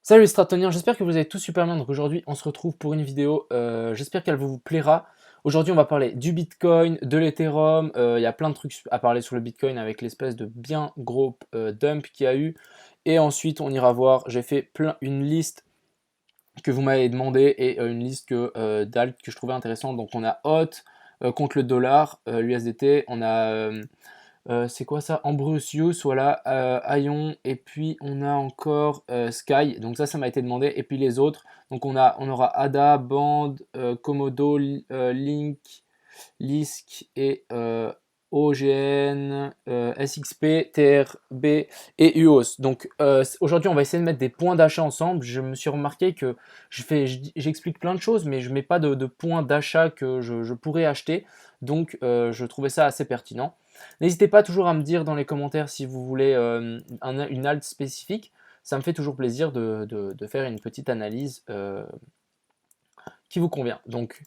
Salut les Stratoniens, j'espère que vous allez tous super bien. Donc aujourd'hui, on se retrouve pour une vidéo. J'espère qu'elle vous plaira. Aujourd'hui, on va parler du Bitcoin, de l'Ethereum. Il y a plein de trucs à parler sur le Bitcoin avec l'espèce de bien gros dump qu'il y a eu. Et ensuite, on ira voir. J'ai fait une liste que vous m'avez demandé et une liste d'alt que je trouvais intéressante. Donc on a HOT contre le dollar, l'USDT. On a c'est quoi ça? Ambrosius, voilà, Aion, et puis on a encore Sky, donc ça m'a été demandé, et puis les autres, donc on aura ADA, Band, Komodo, Link, Lisk et OGN, SXP, TRB et UOS. Donc aujourd'hui on va essayer de mettre des points d'achat ensemble. Je me suis remarqué que j'explique plein de choses, mais je mets pas de points d'achat que je pourrais acheter. Donc je trouvais ça assez pertinent. N'hésitez pas toujours à me dire dans les commentaires si vous voulez une alt spécifique. Ça me fait toujours plaisir de faire une petite analyse qui vous convient. Donc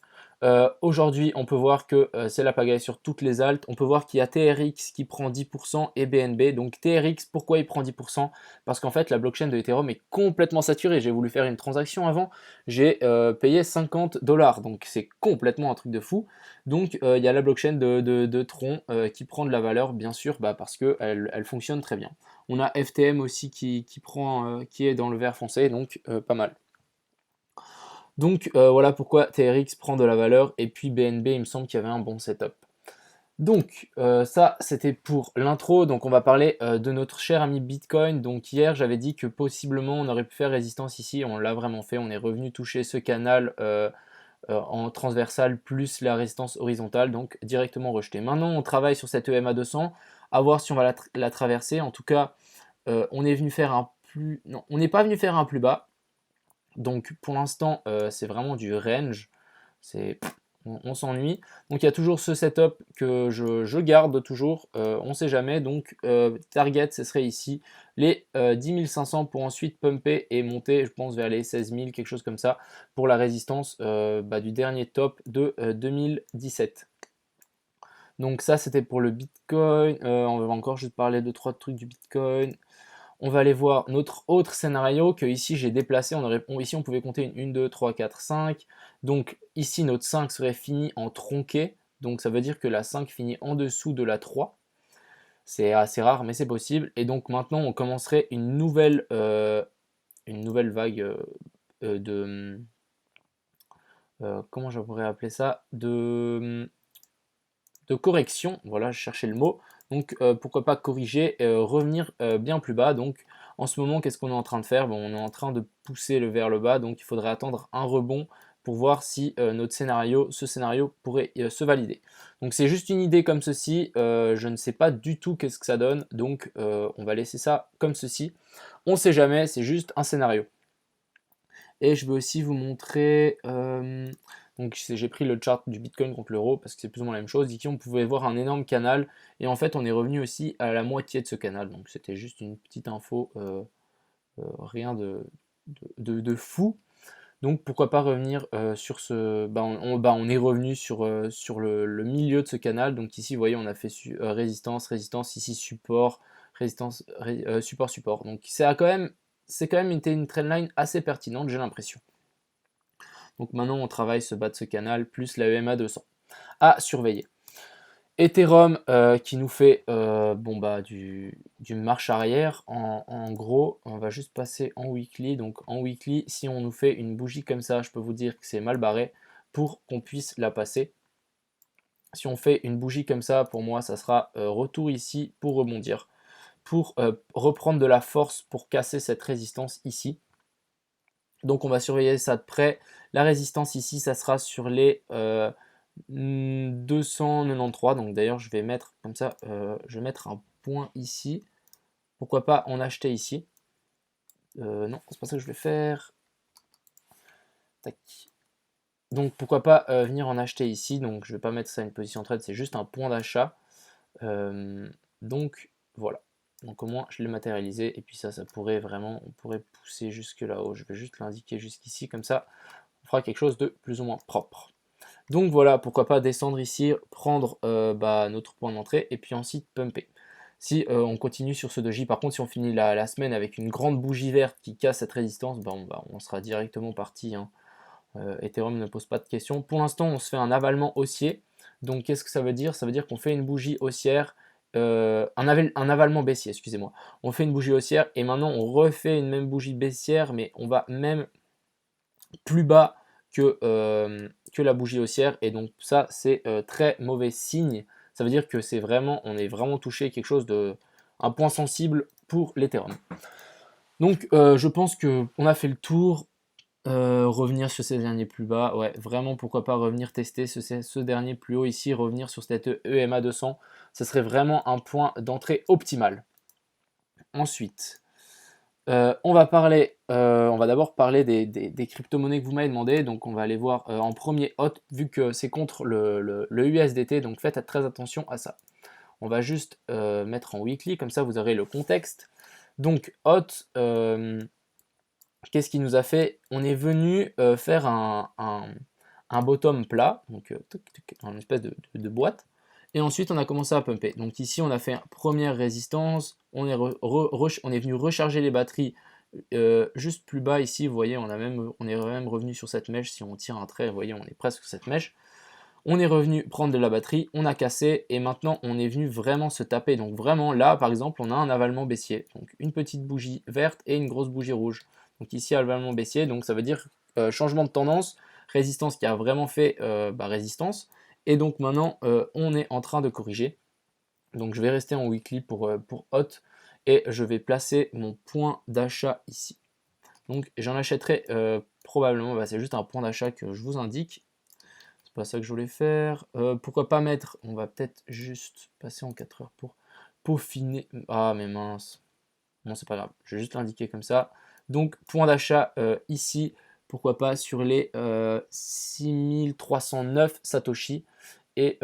aujourd'hui, on peut voir que c'est la pagaille sur toutes les altes. On peut voir qu'il y a TRX qui prend 10% et BNB. Donc TRX, pourquoi il prend 10%? Parce qu'en fait, la blockchain de Ethereum est complètement saturée. J'ai voulu faire une transaction avant, j'ai payé 50 dollars. Donc c'est complètement un truc de fou. Donc il y a la blockchain de Tron qui prend de la valeur, bien sûr, parce qu'elle elle fonctionne très bien. On a FTM aussi qui est dans le vert foncé, donc pas mal. Donc voilà pourquoi TRX prend de la valeur et puis BNB il me semble qu'il y avait un bon setup. Donc ça c'était pour l'intro, donc on va parler de notre cher ami Bitcoin. Donc hier j'avais dit que possiblement on aurait pu faire résistance ici, on l'a vraiment fait, on est revenu toucher ce canal en transversal plus la résistance horizontale, donc directement rejeté. Maintenant on travaille sur cette EMA 200, à voir si on va la traverser. En tout cas on est venu faire un plus... Non, on n'est pas venu faire un plus bas. Donc pour l'instant, c'est vraiment du range. On s'ennuie. Donc il y a toujours ce setup que je garde toujours. On ne sait jamais. Donc target, ce serait ici les 10 500 pour ensuite pumper et monter, je pense, vers les 16 000, quelque chose comme ça, pour la résistance du dernier top de 2017. Donc ça, c'était pour le Bitcoin. On va encore juste parler de trois trucs du Bitcoin. On va aller voir notre autre scénario que ici j'ai déplacé. Ici on pouvait compter une 1, 2, 3, 4, 5. Donc ici notre 5 serait fini en tronqué. Donc ça veut dire que la 5 finit en dessous de la 3. C'est assez rare mais c'est possible. Et donc maintenant on commencerait une nouvelle vague de... comment je pourrais appeler ça? De correction, voilà, je cherchais le mot. Donc pourquoi pas corriger, revenir bien plus bas. Donc en ce moment, qu'est-ce qu'on est en train de faire? Bon, on est en train de pousser vers le bas, donc il faudrait attendre un rebond pour voir si ce scénario pourrait se valider. Donc c'est juste une idée comme ceci, je ne sais pas du tout qu'est-ce que ça donne, donc on va laisser ça comme ceci. On ne sait jamais, c'est juste un scénario. Et je vais aussi vous montrer, donc j'ai pris le chart du Bitcoin contre l'euro parce que c'est plus ou moins la même chose. Ici on pouvait voir un énorme canal et en fait on est revenu aussi à la moitié de ce canal. Donc c'était juste une petite info, rien de fou. Donc pourquoi pas revenir sur ce... on est revenu sur le milieu de ce canal. Donc ici vous voyez on a fait résistance, résistance, ici support, résistance, support, support. Donc c'est quand même une trendline assez pertinente j'ai l'impression. Donc maintenant on travaille ce bas de ce canal plus la EMA 200 à surveiller. Ethereum qui nous fait du marche arrière. En gros, on va juste passer en weekly. Donc en weekly, si on nous fait une bougie comme ça, je peux vous dire que c'est mal barré pour qu'on puisse la passer. Si on fait une bougie comme ça, pour moi, ça sera retour ici pour rebondir, pour reprendre de la force pour casser cette résistance ici. Donc on va surveiller ça de près. La résistance ici, ça sera sur les 293. Donc d'ailleurs, je vais mettre comme ça, je vais mettre un point ici. Pourquoi pas en acheter ici? Non, c'est pas ça que je vais faire. Tac. Donc pourquoi pas venir en acheter ici. Donc je vais pas mettre ça une position trade, c'est juste un point d'achat. Donc voilà. Donc au moins je l'ai matérialisé et puis ça pourrait vraiment, on pourrait pousser jusque là-haut. Je vais juste l'indiquer jusqu'ici, comme ça on fera quelque chose de plus ou moins propre. Donc voilà, pourquoi pas descendre ici, prendre notre point d'entrée et puis ensuite pumper. Si on continue sur ce doji, par contre, si on finit la semaine avec une grande bougie verte qui casse cette résistance, ben, on sera directement parti, hein. Ethereum ne pose pas de questions. Pour l'instant, on se fait un avalement haussier. Donc, qu'est-ce que ça veut dire? Ça veut dire qu'on fait une bougie haussière, un avalement baissier, excusez-moi. On fait une bougie haussière et maintenant on refait une même bougie baissière, mais on va même plus bas que la bougie haussière. Et donc, ça, c'est très mauvais signe. Ça veut dire que c'est vraiment, on est vraiment touché quelque chose un point sensible pour l'Ethereum. Donc, je pense qu'on a fait le tour. Revenir sur ces derniers plus bas, ouais, vraiment pourquoi pas revenir tester ce dernier plus haut ici, revenir sur cette EMA 200, ça serait vraiment un point d'entrée optimal. Ensuite, on va d'abord parler des crypto-monnaies que vous m'avez demandé, donc on va aller voir en premier HOT, vu que c'est contre le USDT, donc faites très attention à ça. On va juste mettre en weekly, comme ça vous aurez le contexte. Donc HOT, qu'est-ce qui nous a fait? On est venu faire un bottom plat, donc une espèce de boîte, et ensuite on a commencé à pumper. Donc ici on a fait première résistance, on est venu recharger les batteries juste plus bas ici, vous voyez, on est même revenu sur cette mèche, si on tire un trait, vous voyez, on est presque sur cette mèche. On est revenu prendre de la batterie, on a cassé, et maintenant on est venu vraiment se taper. Donc vraiment là, par exemple, on a un avalement baissier. Donc une petite bougie verte et une grosse bougie rouge. Donc ici, avalement baissier, donc ça veut dire changement de tendance, résistance qui a vraiment fait résistance. Et donc maintenant, on est en train de corriger. Donc je vais rester en weekly pour HOT et je vais placer mon point d'achat ici. Donc j'en achèterai probablement, c'est juste un point d'achat que je vous indique. C'est pas ça que je voulais faire. Pourquoi pas mettre, on va peut-être juste passer en 4 heures pour peaufiner. Ah mais mince. Non, c'est pas grave, je vais juste l'indiquer comme ça. Donc, point d'achat ici, pourquoi pas sur les 6309 Satoshi. Et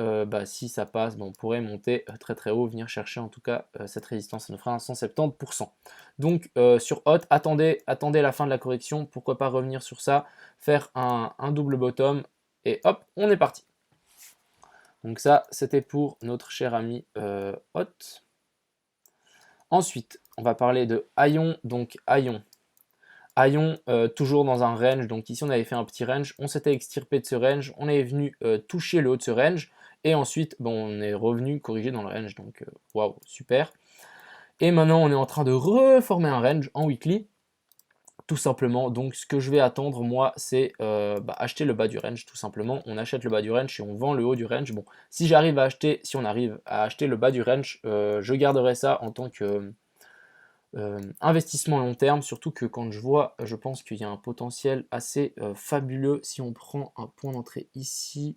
si ça passe, on pourrait monter très très haut, venir chercher en tout cas cette résistance, ça nous fera un 170%. Donc sur HOT, attendez la fin de la correction, pourquoi pas revenir sur ça, faire un double bottom, et hop, on est parti. Donc ça, c'était pour notre cher ami HOT. Ensuite, on va parler de Aion. Donc Aion, toujours dans un range. Donc ici, on avait fait un petit range. On s'était extirpé de ce range. On est venu toucher le haut de ce range. Et ensuite, on est revenu corriger dans le range. Donc, waouh, super. Et maintenant, on est en train de reformer un range en weekly. Tout simplement. Donc, ce que je vais attendre, moi, c'est acheter le bas du range. Tout simplement, on achète le bas du range et on vend le haut du range. Bon, si on arrive à acheter le bas du range, je garderai ça en tant que investissement long terme, surtout que quand je pense qu'il y a un potentiel assez fabuleux si on prend un point d'entrée ici,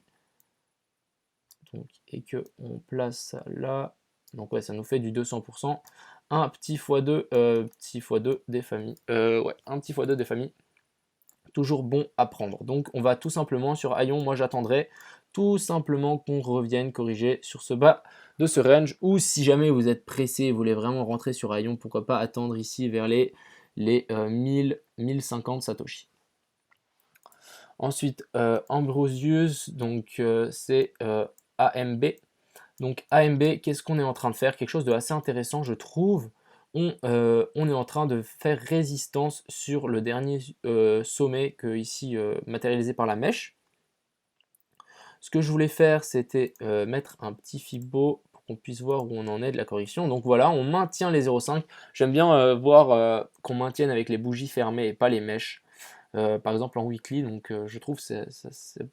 donc, et que on place ça là, donc ouais, ça nous fait du 200%, un petit x2 des familles, un petit x2 des familles, toujours bon à prendre. Donc on va tout simplement sur Aion, moi j'attendrai tout simplement qu'on revienne corriger sur ce bas de ce range, ou si jamais vous êtes pressé et vous voulez vraiment rentrer sur Aion, pourquoi pas attendre ici vers les 1050 Satoshi. Ensuite, Ambrosius, donc c'est AMB. Donc AMB, qu'est-ce qu'on est en train de faire? Quelque chose de assez intéressant, je trouve. On est en train de faire résistance sur le dernier sommet que ici matérialisé par la mèche. Ce que je voulais faire, c'était mettre un petit Fibo pour qu'on puisse voir où on en est de la correction. Donc voilà, on maintient les 0,5. J'aime bien voir qu'on maintienne avec les bougies fermées et pas les mèches. Par exemple en weekly, donc je trouve que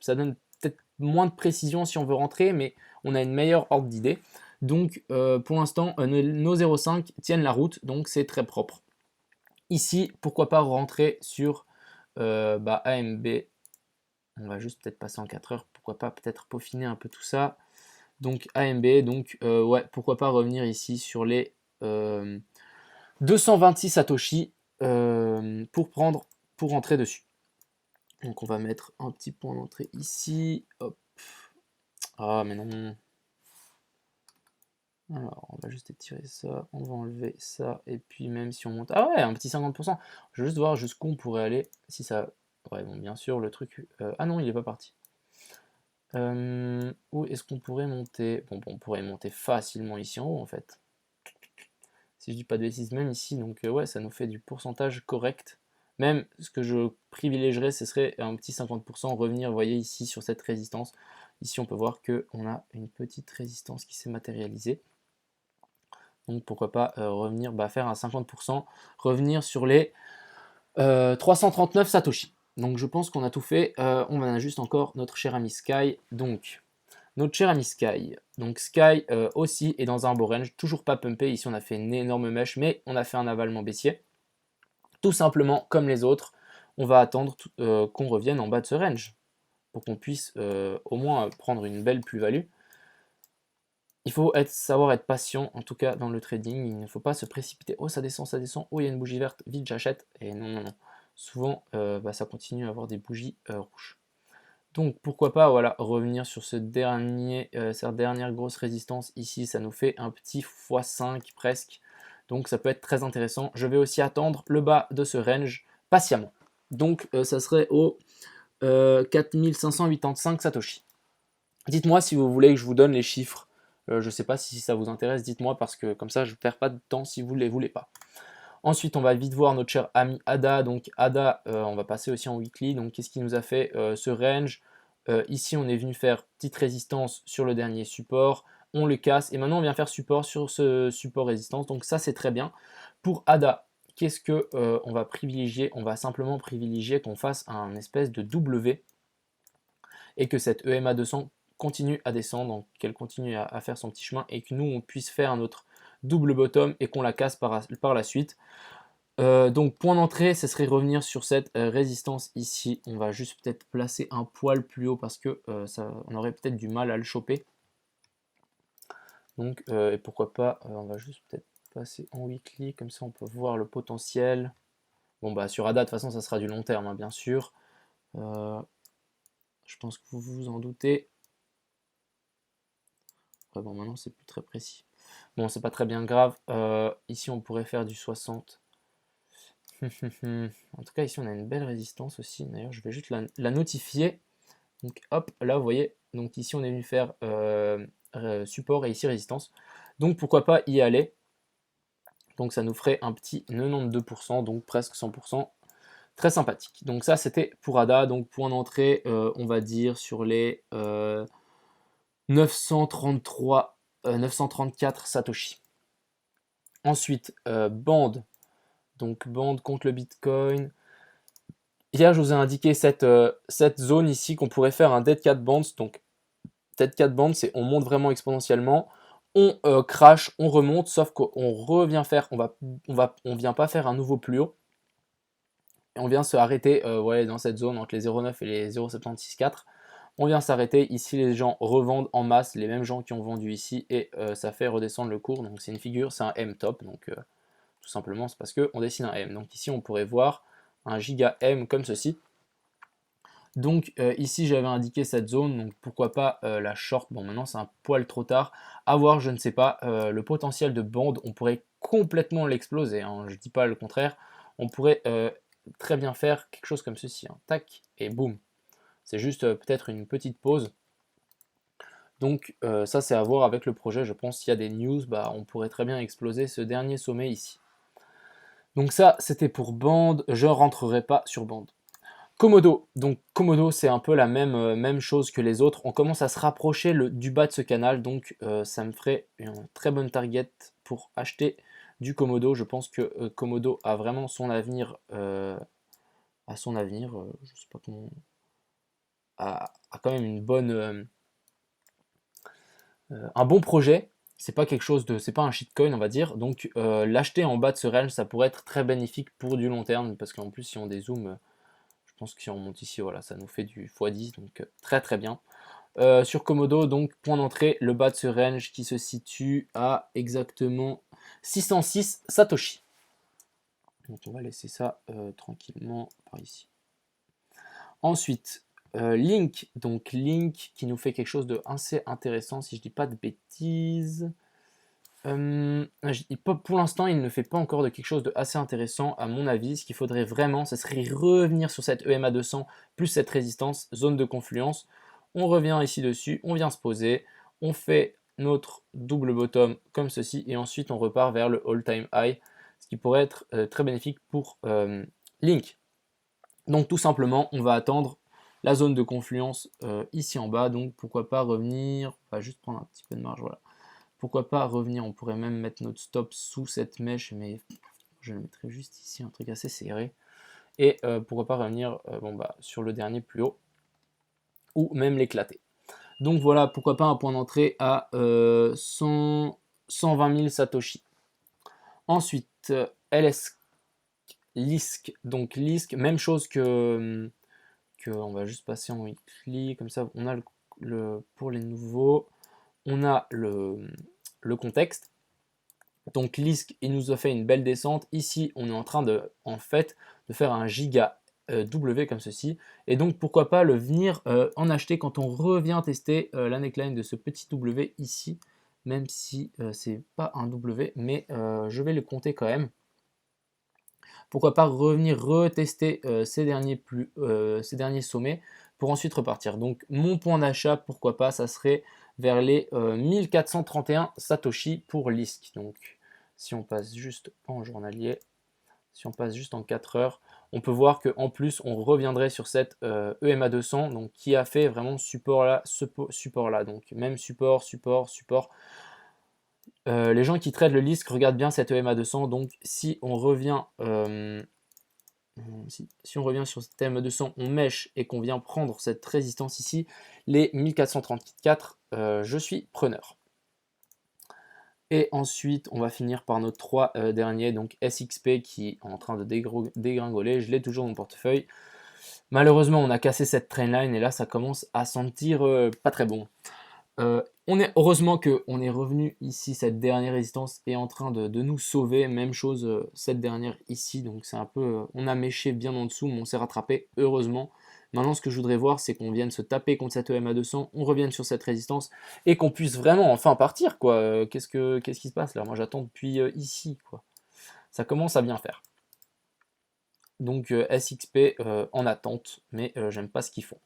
ça donne peut-être moins de précision si on veut rentrer, mais on a une meilleure ordre d'idée. Donc pour l'instant, nos 0,5 tiennent la route, donc c'est très propre. Ici, pourquoi pas rentrer sur AMB. On va juste peut-être passer en 4 heures, pourquoi pas peut-être peaufiner un peu tout ça. Donc AMB, donc ouais, pourquoi pas revenir ici sur les 226 Satoshi pour rentrer dessus. Donc on va mettre un petit point d'entrée ici. Hop. Ah mais non. Alors on va juste étirer ça, on va enlever ça, et puis même si on monte... Ah ouais, un petit 50%. Je vais juste voir jusqu'où on pourrait aller, si ça... Ouais bon bien sûr le truc... Ah non il est pas parti. Où est-ce qu'on pourrait monter? Bon, on pourrait monter facilement ici en haut en fait. si je dis pas de bêtises, même ici. Donc ouais, ça nous fait du pourcentage correct. Même ce que je privilégierais, ce serait un petit 50%, revenir, vous voyez ici, sur cette résistance. Ici, on peut voir qu'on a une petite résistance qui s'est matérialisée. Donc pourquoi pas revenir, faire un 50%, revenir sur les 339 Satoshi. Donc je pense qu'on a tout fait. On a juste encore notre cher ami Sky. Donc notre cher ami Sky. Donc Sky aussi est dans un beau range, toujours pas pumpé. Ici on a fait une énorme mèche, mais on a fait un avalement baissier. Tout simplement comme les autres, on va attendre qu'on revienne en bas de ce range pour qu'on puisse au moins prendre une belle plus-value. Il faut savoir être patient, en tout cas dans le trading. Il ne faut pas se précipiter. Oh, ça descend, ça descend. Oh, il y a une bougie verte. Vite, j'achète. Et non, non, non. Souvent, ça continue à avoir des bougies rouges. Donc, pourquoi pas voilà, revenir sur cette dernière grosse résistance. Ici, ça nous fait un petit x5 presque. Donc, ça peut être très intéressant. Je vais aussi attendre le bas de ce range patiemment. Donc, ça serait au 4585 Satoshi. Dites-moi si vous voulez que je vous donne les chiffres. Je ne sais pas si ça vous intéresse, dites-moi, parce que comme ça je ne perds pas de temps si vous ne les voulez pas. Ensuite, on va vite voir notre cher ami Ada. Donc Ada, on va passer aussi en weekly. Donc qu'est-ce qui nous a fait ce range? Ici, on est venu faire petite résistance sur le dernier support. On le casse et maintenant on vient faire support sur ce support résistance. Donc ça, c'est très bien. Pour Ada, qu'est-ce que on va privilégier? On va simplement privilégier qu'on fasse un espèce de W et que cette EMA 200 continue à descendre, donc qu'elle continue à faire son petit chemin et que nous on puisse faire un autre double bottom et qu'on la casse par la suite. Donc point d'entrée, ce serait revenir sur cette résistance ici. On va juste peut-être placer un poil plus haut parce que on aurait peut-être du mal à le choper. Donc et pourquoi pas, on va juste peut-être passer en weekly, comme ça on peut voir le potentiel. Bon bah sur ADA de toute façon ça sera du long terme hein, bien sûr. Je pense que vous vous en doutez. Bon, maintenant c'est plus très précis. Bon, c'est pas très bien grave. Ici, on pourrait faire du 60. En tout cas, ici, on a une belle résistance aussi. D'ailleurs, je vais juste la notifier. Donc, hop, là, vous voyez. Donc, ici, on est venu faire support et ici, résistance. Donc, pourquoi pas y aller. Donc, ça nous ferait un petit 92%, donc presque 100%. Très sympathique. Donc, ça, c'était pour ADA. Donc, point d'entrée, on va dire sur les 933, 934 Satoshi. Ensuite, bande. Donc, bande contre le Bitcoin. Hier, je vous ai indiqué cette zone ici qu'on pourrait faire un dead cat band. Donc, dead cat band, c'est on monte vraiment exponentiellement. On crash, on remonte, sauf qu'on revient faire, on vient pas faire un nouveau plus haut. Et on vient se arrêter dans cette zone entre les 0,9 et les 0,764. On vient s'arrêter. Ici, les gens revendent en masse, les mêmes gens qui ont vendu ici, et ça fait redescendre le cours. Donc, c'est une figure, c'est un M top. Donc, tout simplement, c'est parce qu'on dessine un M. Donc, ici, on pourrait voir un giga M comme ceci. Donc, ici, j'avais indiqué cette zone. Donc, pourquoi pas la short. Bon, maintenant, c'est un poil trop tard. À voir, je ne sais pas. Le potentiel de bande, on pourrait complètement l'exploser. Hein, je ne dis pas le contraire. On pourrait très bien faire quelque chose comme ceci. Hein. Tac, et boum. C'est juste peut-être une petite pause. Donc ça c'est à voir avec le projet, je pense s'il y a des news, on pourrait très bien exploser ce dernier sommet ici. Donc ça c'était pour Band, je rentrerai pas sur Band. Komodo, donc Komodo c'est un peu la même chose que les autres, on commence à se rapprocher du bas de ce canal, donc ça me ferait une très bonne target pour acheter du Komodo. Je pense que Komodo a vraiment son avenir, je sais pas comment, a quand même une bonne, un bon projet. C'est pas quelque chose c'est pas un shitcoin on va dire. Donc l'acheter en bas de ce range, ça pourrait être très bénéfique pour du long terme parce qu'en plus si on dézoome, je pense que si on monte ici, voilà, ça nous fait du x10, donc très très bien. Sur Komodo, donc point d'entrée, le bas de ce range qui se situe à exactement 606 Satoshi. Donc on va laisser ça tranquillement par ici. Ensuite, Link, donc Link qui nous fait quelque chose de assez intéressant si je dis pas de bêtises. Pour l'instant, il ne fait pas encore de quelque chose de assez intéressant à mon avis. Ce qu'il faudrait vraiment, ce serait revenir sur cette EMA 200 plus cette résistance, zone de confluence. On revient ici dessus, on vient se poser, on fait notre double bottom comme ceci, et ensuite on repart vers le all-time high, ce qui pourrait être très bénéfique pour Link. Donc tout simplement, on va attendre la zone de confluence ici en bas, donc pourquoi pas revenir, on va juste prendre un petit peu de marge, voilà. Pourquoi pas revenir, on pourrait même mettre notre stop sous cette mèche, mais je le mettrai juste ici, un truc assez serré. Et pourquoi pas revenir sur le dernier plus haut, ou même l'éclater. Donc voilà, pourquoi pas un point d'entrée à 120 000 Satoshi. Ensuite, LS Lisk, donc Lisk, même chose que on va juste passer en weekly, comme ça on a pour les nouveaux, on a le contexte. Donc Lisk, il nous a fait une belle descente. Ici, on est en train de faire un giga W comme ceci. Et donc pourquoi pas le venir en acheter quand on revient tester la neckline de ce petit W ici, même si c'est pas un W, mais je vais le compter quand même. Pourquoi pas revenir retester ces derniers sommets pour ensuite repartir. Donc mon point d'achat, pourquoi pas, ça serait vers les 1431 Satoshi pour Lisk. Donc si on passe juste en journalier, si on passe juste en 4 heures, on peut voir qu'en plus on reviendrait sur cette EMA 200, donc qui a fait vraiment support là, ce support là. Donc même support, support, support. Les gens qui traitent le Lisk regardent bien cette EMA 200, donc si on revient si on revient sur cette EMA 200, on mèche et qu'on vient prendre cette résistance ici, les 1434, je suis preneur. Et ensuite, on va finir par nos trois derniers, donc SXP qui est en train de dégringoler. Je l'ai toujours dans mon portefeuille. Malheureusement, on a cassé cette trendline et là, ça commence à sentir pas très bon. Heureusement qu'on est revenu ici, cette dernière résistance est en train de nous sauver. Même chose, cette dernière ici, donc c'est un peu, on a méché bien en dessous, mais on s'est rattrapé, heureusement. Maintenant, ce que je voudrais voir, c'est qu'on vienne se taper contre cette EMA 200, on revienne sur cette résistance, et qu'on puisse vraiment enfin partir, quoi. Qu'est-ce qui se passe là? Moi, j'attends depuis ici, quoi. Ça commence à bien faire. Donc, SXP en attente, mais j'aime pas ce qu'ils font.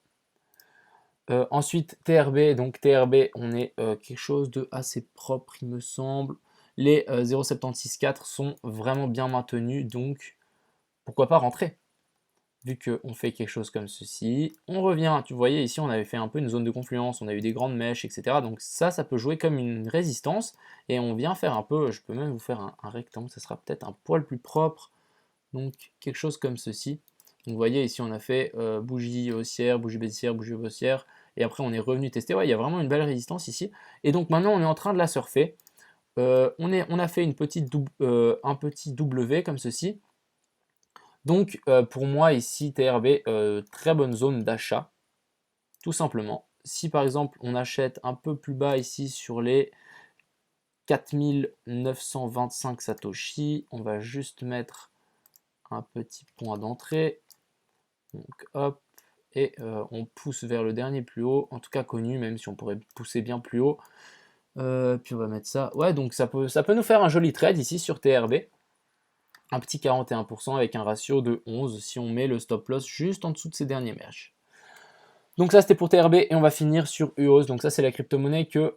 Ensuite, TRB, donc TRB, on est quelque chose de assez propre, il me semble. Les 0,764 sont vraiment bien maintenus, donc pourquoi pas rentrer? Vu qu'on fait quelque chose comme ceci, on revient, tu voyais ici on avait fait un peu une zone de confluence, on a eu des grandes mèches, etc. Donc ça peut jouer comme une résistance, et on vient faire un peu, je peux même vous faire un rectangle, ça sera peut-être un poil plus propre, donc quelque chose comme ceci. Donc vous voyez ici on a fait bougie haussière, bougie baissière, bougie haussière, et après on est revenu tester. Ouais, il y a vraiment une belle résistance ici. Et donc maintenant on est en train de la surfer. On a fait un petit W comme ceci. Donc pour moi ici TRB, très bonne zone d'achat, tout simplement. Si par exemple on achète un peu plus bas ici sur les 4925 Satoshi, on va juste mettre un petit point d'entrée. Donc hop, et on pousse vers le dernier plus haut, en tout cas connu, même si on pourrait pousser bien plus haut. Puis on va mettre ça. Ouais, donc ça peut nous faire un joli trade ici sur TRB. Un petit 41% avec un ratio de 11 si on met le stop loss juste en dessous de ces derniers merges. Donc ça c'était pour TRB, et on va finir sur UOS. Donc ça c'est la crypto-monnaie que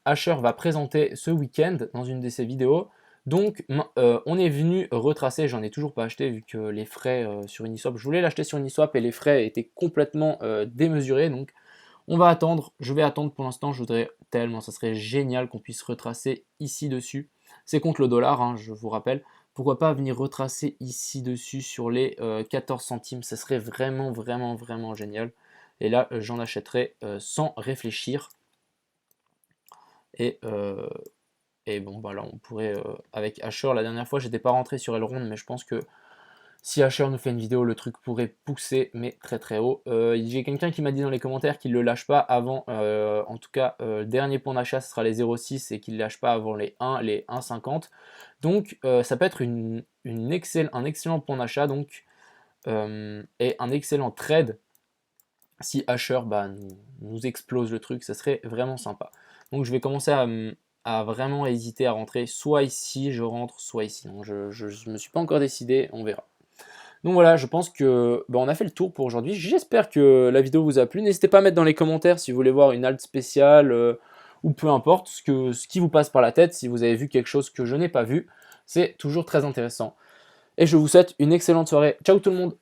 Asher va présenter ce week-end dans une de ses vidéos. Donc on est venu retracer, j'en ai toujours pas acheté vu que les frais sur Uniswap, je voulais l'acheter sur Uniswap et les frais étaient complètement démesurés. Donc on va attendre, je vais attendre pour l'instant, je voudrais tellement, ça serait génial qu'on puisse retracer ici dessus. C'est contre le dollar, hein, je vous rappelle. Pourquoi pas venir retracer ici dessus sur les 14 centimes, ça serait vraiment, vraiment, vraiment génial. Et là, j'en achèterai sans réfléchir. Et bon, bah là, on pourrait, avec Asher, la dernière fois, j'étais pas rentré sur Elrond, mais je pense que si Asher nous fait une vidéo, le truc pourrait pousser, mais très très haut. J'ai quelqu'un qui m'a dit dans les commentaires qu'il ne le lâche pas avant, en tout cas, le dernier point d'achat, ce sera les 0,6 et qu'il ne lâche pas avant les 1, les 1,50. Donc, ça peut être un excellent point d'achat, donc, et un excellent trade. Si Asher nous explose le truc, ça serait vraiment sympa. Donc je vais commencer à vraiment hésiter à rentrer. Soit ici, je rentre, soit ici. Donc je ne me suis pas encore décidé, on verra. Donc voilà, je pense que on a fait le tour pour aujourd'hui. J'espère que la vidéo vous a plu. N'hésitez pas à mettre dans les commentaires si vous voulez voir une alt spéciale ou peu importe ce qui vous passe par la tête, si vous avez vu quelque chose que je n'ai pas vu, c'est toujours très intéressant. Et je vous souhaite une excellente soirée. Ciao tout le monde!